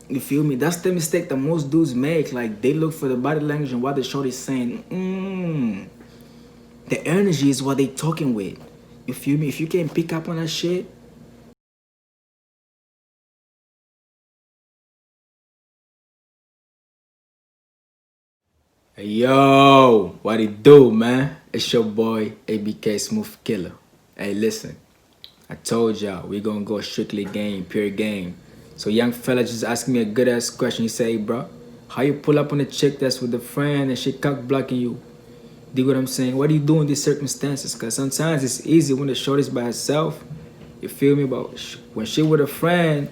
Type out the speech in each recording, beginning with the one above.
You feel me? That's the mistake that most dudes make. Like, they look for the body language and what the shorty's saying. The energy is what they talking with. You feel me? If you can't pick up on that shit, hey, yo, what it do, man? It's your boy, ABK Smooth Killer. Hey, listen, I told y'all we gonna go strictly game, pure game. So young fella just asked me a good ass question. He say, hey, bro, how you pull up on a chick that's with a friend and she cock blocking you? Dig what I'm saying? What do you do in these circumstances? Cause sometimes it's easy when the shorty's by herself. You feel me? But when she with a friend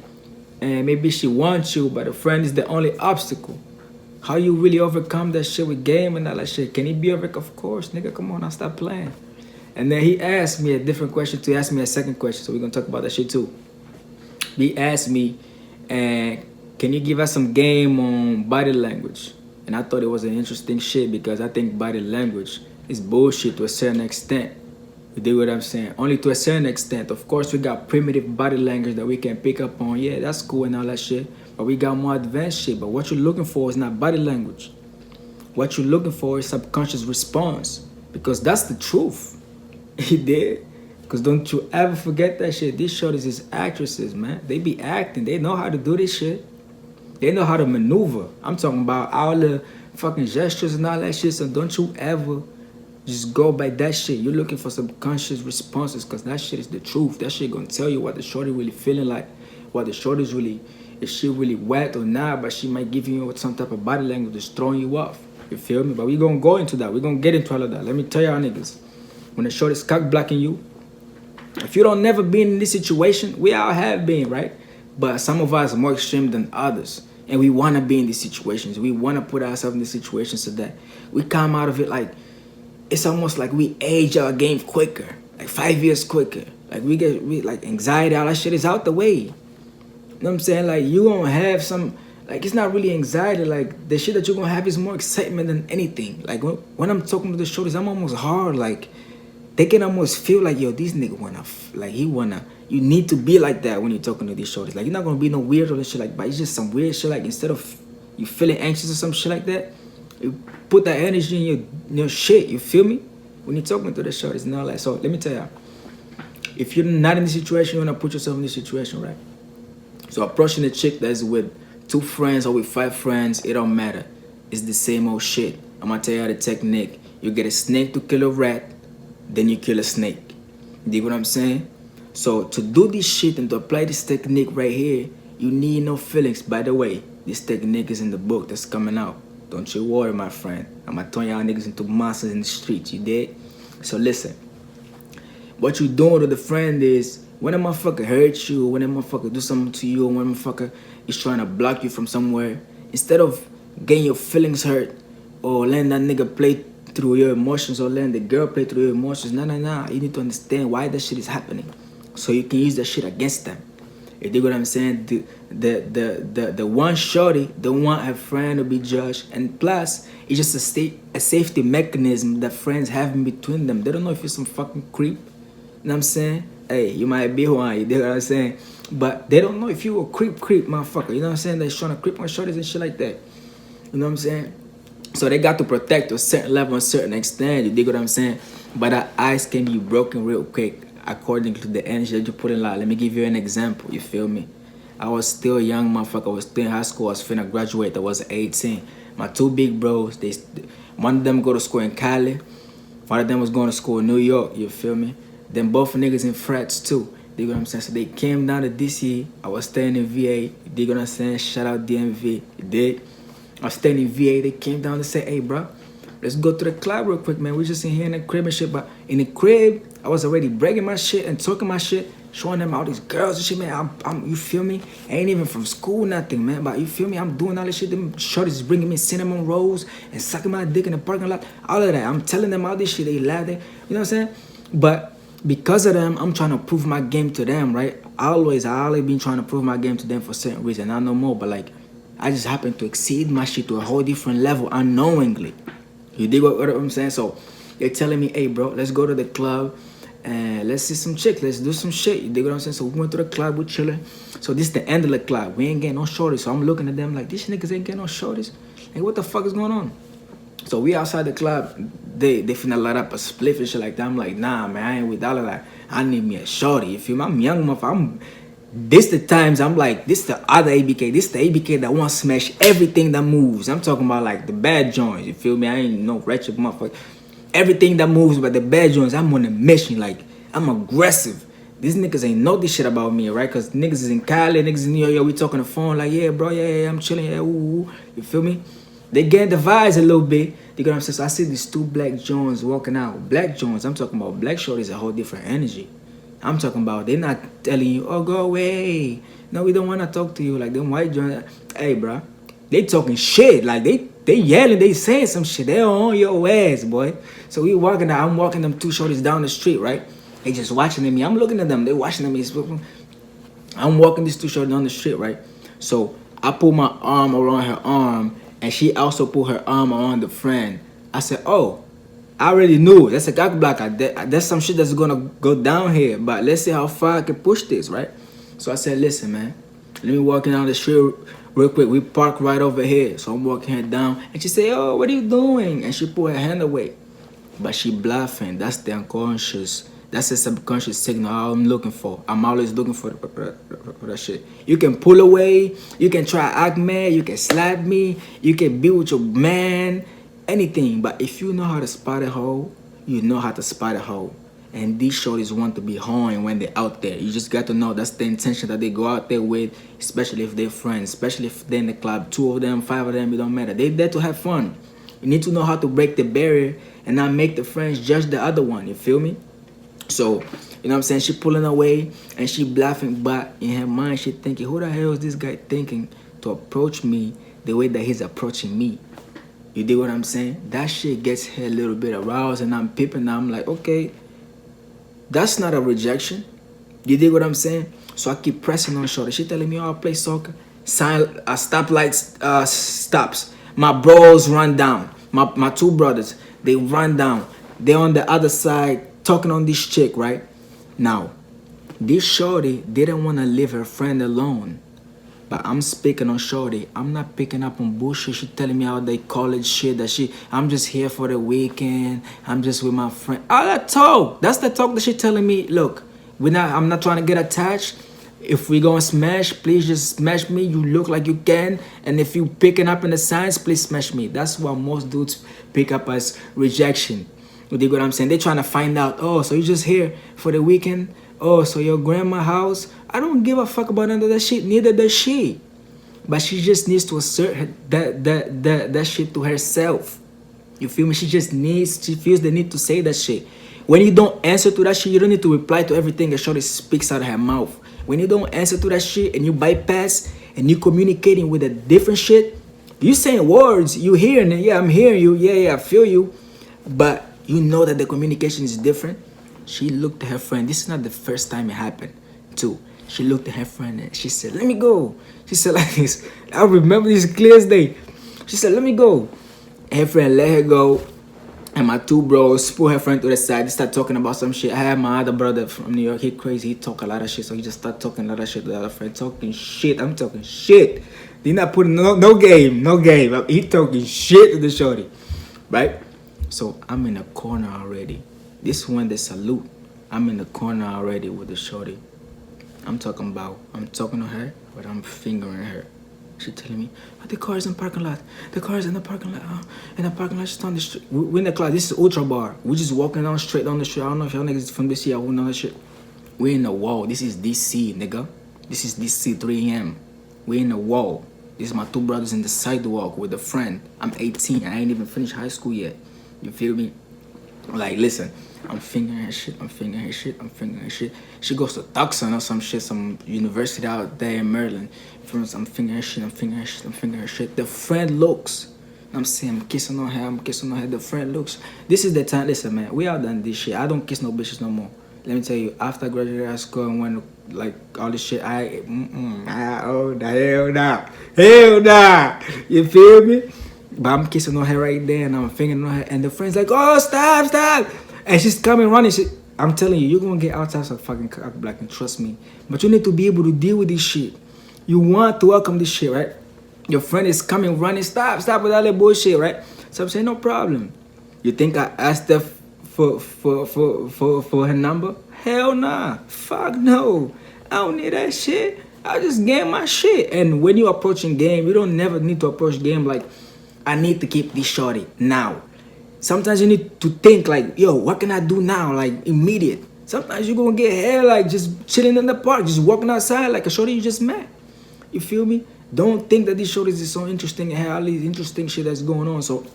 and maybe she wants you, but the friend is the only obstacle. How you really overcome that shit with game and all that shit? Can he be over? Of course, nigga. Come on, I stop playing. And then he asked me a different question too. He asked me a second question, so we're gonna talk about that shit too. He asked me, and can you give us some game on body language? And I thought it was an interesting shit because I think body language is bullshit to a certain extent. You dig what I'm saying? Only to a certain extent. Of course, we got primitive body language that we can pick up on. Yeah, that's cool and all that shit. But we got more advanced shit. But what you're looking for is not body language. What you're looking for is subconscious response. Because that's the truth. He did. Because don't you ever forget that shit. These shorties is actresses, man. They be acting. They know how to do this shit. They know how to maneuver. I'm talking about all the fucking gestures and all that shit. So don't you ever just go by that shit. You're looking for subconscious responses because that shit is the truth. That shit gonna tell you what the shorty really feeling like. What the shorty's really, if she really wet or not. But she might give you some type of body language that's throwing you off. You feel me? But we gonna go into that. We gonna get into all of that. Let me tell y'all niggas. When the shorty's cock blocking you, if you don't never been in this situation, we all have been, right? But some of us are more extreme than others. And we want to be in these situations. We want to put ourselves in these situations so that we come out of it like, it's almost like we age our game quicker, like 5 years quicker. Like we like anxiety, all that shit is out the way. You know what I'm saying? Like you gonna have some, like it's not really anxiety. Like the shit that you're gonna have is more excitement than anything. Like when I'm talking to the shorties, I'm almost hard. Like they can almost feel like, yo, these niggas wanna, like he wanna, you need to be like that when you're talking to these shorties. Like you're not gonna be no weird or shit like, but it's just some weird shit. Like instead of you feeling anxious or some shit like that, you put that energy in your shit. You feel me? When you're talking to the shorties and all that. So let me tell you, if you're not in this situation, you wanna put yourself in this situation, right? So approaching a chick that's with 2 friends or with 5 friends, it don't matter. It's the same old shit. I'm gonna tell you the technique. You get a snake to kill a rat, then you kill a snake. You dig what I'm saying? So to do this shit and to apply this technique right here, you need no feelings. By the way, this technique is in the book that's coming out. Don't you worry, my friend. I'm gonna turn y'all niggas into monsters in the streets, you dig? So listen, what you doing to the friend is, when a motherfucker hurts you, when a motherfucker do something to you, or when a motherfucker is trying to block you from somewhere, instead of getting your feelings hurt or letting that nigga play through your emotions or letting the girl play through your emotions, nah. You need to understand why that shit is happening, so you can use that shit against them. You dig what I'm saying? The one shorty don't want her friend to be judged, and plus it's just a safety mechanism that friends have in between them. They don't know if you're some fucking creep. You know what I'm saying? Hey, you might be one, you dig what I'm saying? But they don't know if you a creep motherfucker. You know what I'm saying? They're trying to creep on shorties and shit like that. You know what I'm saying? So they got to protect to a certain level, a certain extent. You dig what I'm saying? But that ice can be broken real quick according to the energy that you put in. Like, let me give you an example. You feel me? I was still a young motherfucker. I was still in high school. I was finna graduate. I was 18. My 2 big bros, one of them go to school in Cali. One of them was going to school in New York. You feel me? Then both niggas in frats too. You dig what I'm saying? So they came down to DC. I was staying in VA. You dig what I'm saying? Shout out DMV. You dig? I was staying in VA. They came down to say, hey, bro, let's go to the club real quick, man. We just in here in the crib and shit. But in the crib, I was already breaking my shit and talking my shit, showing them all these girls and shit, man. You feel me? I ain't even from school, nothing, man. But you feel me? I'm doing all this shit. Them shorties bringing me cinnamon rolls and sucking my dick in the parking lot. All of that. I'm telling them all this shit. They laugh. You know what I'm saying? But because of them, I'm trying to prove my game to them, right? I always been trying to prove my game to them for certain reason. I know more, but like, I just happen to exceed my shit to a whole different level unknowingly. You dig what I'm saying? So they're telling me, hey, bro, let's go to the club and let's see some chicks. Let's do some shit. You dig what I'm saying? So we went to the club, we chilling. So this is the end of the club. We ain't getting no shorties. So I'm looking at them like, these niggas ain't getting no shorties. Like, what the fuck is going on? So we outside the club. They finna light up a spliff and shit like that. I'm like, nah, man, I ain't with all of that. I need me a shorty. You feel me? I'm young, motherfucker. This the times I'm like, this the other ABK. This the ABK that wants to smash everything that moves. I'm talking about like the bad joints. You feel me? I ain't no wretched motherfucker. Everything that moves, but the bad joints, I'm on a mission. Like, I'm aggressive. These niggas ain't know this shit about me, right? Cause niggas is in Cali, niggas in New York, we talking on the phone like, yeah, bro, yeah, I'm chilling, yeah, ooh. You feel me? They getting the vibes a little bit. You know what I'm saying? So I see these two black Jones walking out. Black Jones, I'm talking about black shorties, a whole different energy. I'm talking about, they're not telling you, oh, go away. No, we don't want to talk to you. Like, them white Jones, hey, bro, they talking shit. Like, they yelling, they saying some shit. They on your ass, boy. So we walking out, I'm walking them two shorties down the street, right? They just watching at me. I'm looking at them. They watching at me. I'm walking these two shorties down the street, right? So I pull my arm around her arm, and she also put her arm around the friend. I said, oh, I already knew. That's a Cockblocker. That's some shit that's gonna go down here. But let's see how far I can push this, right? So I said, listen, man, let me walk down the street real quick. We park right over here. So I'm walking her down, and she said, oh, what are you doing? And she put her hand away. But she bluffing. That's the unconscious. That's a subconscious signal I'm looking for. I'm always looking for that shit. You can pull away. You can try to act mad. You can slap me. You can be with your man. Anything. But if you know how to spot a hoe, you know how to spot a hoe. And these shorties want to be hoeing when they're out there. You just got to know that's the intention that they go out there with, especially if they're friends, especially if they're in the club. 2 of them, 5 of them, it don't matter. They're there to have fun. You need to know how to break the barrier and not make the friends judge the other one. You feel me? So, you know what I'm saying? She pulling away and she bluffing, but in her mind she thinking, who the hell is this guy thinking to approach me the way that he's approaching me? You dig what I'm saying? That shit gets her a little bit aroused, and I'm peeping. I'm like, okay, that's not a rejection. You dig what I'm saying? So I keep pressing on shorty. She telling me, oh, I play soccer. Stoplight stops. My bros run down. My 2 brothers, they run down. They're on the other side talking on this chick, right? Now, this shorty didn't want to leave her friend alone. But I'm speaking on shorty. I'm not picking up on bullshit. She telling me all the college shit that I'm just here for the weekend. I'm just with my friend. All that talk. That's the talk that she telling me, look, I'm not trying to get attached. If we gonna smash, please just smash me. You look like you can. And if you picking up in the signs, please smash me. That's what most dudes pick up as rejection. You dig what I'm saying? They're trying to find out, oh, so you just here for the weekend? Oh, so your grandma's house? I don't give a fuck about none of that shit. Neither does she. But she just needs to assert that shit to herself. You feel me? She feels the need to say that shit. When you don't answer to that shit, you don't need to reply to everything a shorty speaks out of her mouth. When you don't answer to that shit and you bypass and you communicating with a different shit, you saying words, you hearing it. Yeah, I'm hearing you. Yeah, I feel you. But you know that the communication is different. She looked at her friend. This is not the first time it happened, too. She looked at her friend and she said, let me go. She said like this. I remember this clear as day. She said, let me go. Her friend let her go. And my 2 bros pull her friend to the side. They start talking about some shit. I had my other brother from New York. He crazy. He talk a lot of shit. So he just start talking a lot of shit to the other friend. Talking shit. I'm talking shit. They not putting no game. No game. He talking shit to the shorty. Right? So I'm in a corner already. This one, the salute. I'm in the corner already with the shorty. I'm talking to her, but I'm fingering her. She telling me, oh, the car is in the parking lot. The car is in the parking lot. In the parking lot, just on the street. We in the club. This is Ultra Bar. We just walking down straight down the street. I don't know if y'all niggas from DC or who know that shit. We in the wall. This is DC, nigga. This is DC 3 a.m. We in the wall. This is my 2 brothers in the sidewalk with a friend. I'm 18. I ain't even finished high school yet. You feel me? Like, listen. I'm fingering her shit. I'm fingering her shit. I'm fingering her shit. She goes to Tucson or some shit, some university out there in Maryland. I'm fingering her shit. I'm fingering her shit. I'm fingering her shit. The friend looks. I'm saying, I'm kissing on her. I'm kissing on her. The friend looks. This is the time. Listen, man. We all done this shit. I don't kiss no bitches no more. Let me tell you. After I graduated high school and went like all this shit, oh, hell nah. Hell nah. You feel me? But I'm kissing on her right there and I'm fingering on her. And the friend's like, oh, stop. And she's coming running. I'm telling you, you're gonna get all types of fucking cockblocking, trust me. But you need to be able to deal with this shit. You want to welcome this shit, right? Your friend is coming, running, stop with all that bullshit, right? So I'm saying, no problem. You think I asked her for her number? Hell nah. Fuck no. I don't need that shit. I just game my shit. And when you approaching game, you don't never need to approach game like, I need to keep this shorty now. Sometimes you need to think like, yo, what can I do now? Like immediate. Sometimes you're gonna get hair like just chilling in the park, just walking outside like a shorty you just met. You feel me? Don't think that these shorties is so interesting and have all these interesting shit that's going on. So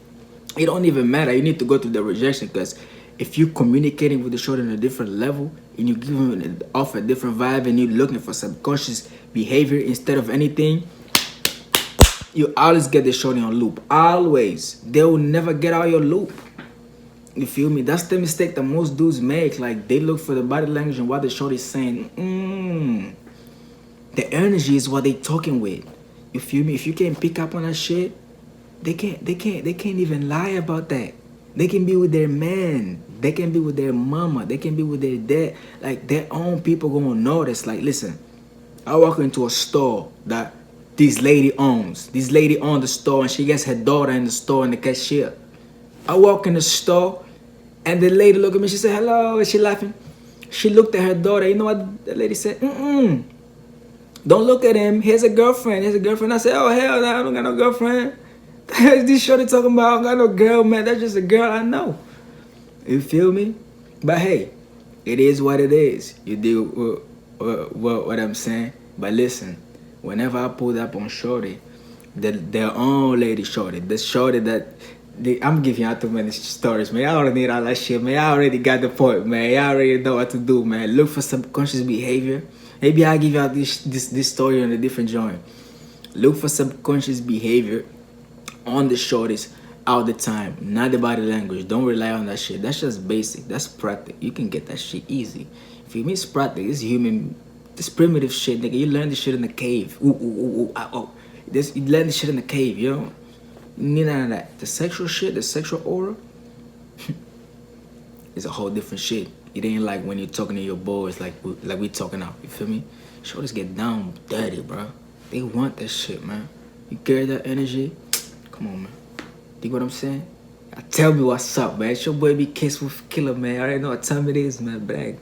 it don't even matter. You need to go through the rejection, because if you're communicating with the shorty on a different level and you give them off a different vibe and you're looking for subconscious behavior instead of anything, you always get the shorty on loop. Always. They will never get out your loop. You feel me? That's the mistake that most dudes make. Like, they look for the body language and what the shorty's saying. The energy is what they talking with. You feel me? If you can't pick up on that shit, they can't even lie about that. They can be with their man. They can be with their mama. They can be with their dad. Like, their own people gonna notice. Like, listen, I walk into a store that this lady owns. This lady owns the store and she gets her daughter in the store and the cashier. I walk in the store and the lady look at me. She said, hello. And she laughing. She looked at her daughter. You know what the lady said? Don't look at him. Here's a girlfriend. Here's a girlfriend. I said, oh, hell no. I don't got no girlfriend. This shorty talking about I don't got no girl, man. That's just a girl I know. You feel me? But hey, it is what it is. You do what I'm saying. But listen, whenever I pulled up on shorty, their own lady shorty, the shorty that I'm giving out too many stories, man. I don't need all that shit, man. I already got the point, man. I already know what to do, man. Look for subconscious behavior. Maybe I'll give you out this story on a different joint. Look for subconscious behavior on the shorties all the time, not the body language. Don't rely on that shit. That's just basic. That's practical. You can get that shit easy. If you mean it's practical, it's human, this primitive shit, nigga. You learn this shit in the cave. You learn this shit in the cave, you know? You need none of that. The sexual shit, the sexual aura, is a whole different shit. It ain't like when you're talking to your boys like we talking out. You feel me? Shorties get down dirty, bro. They want that shit, man. You carry that energy. Come on, man. Think what I'm saying? Tell me what's up, man. It's your boy B Case with Killer, man. I already know what time it is, man. Bang.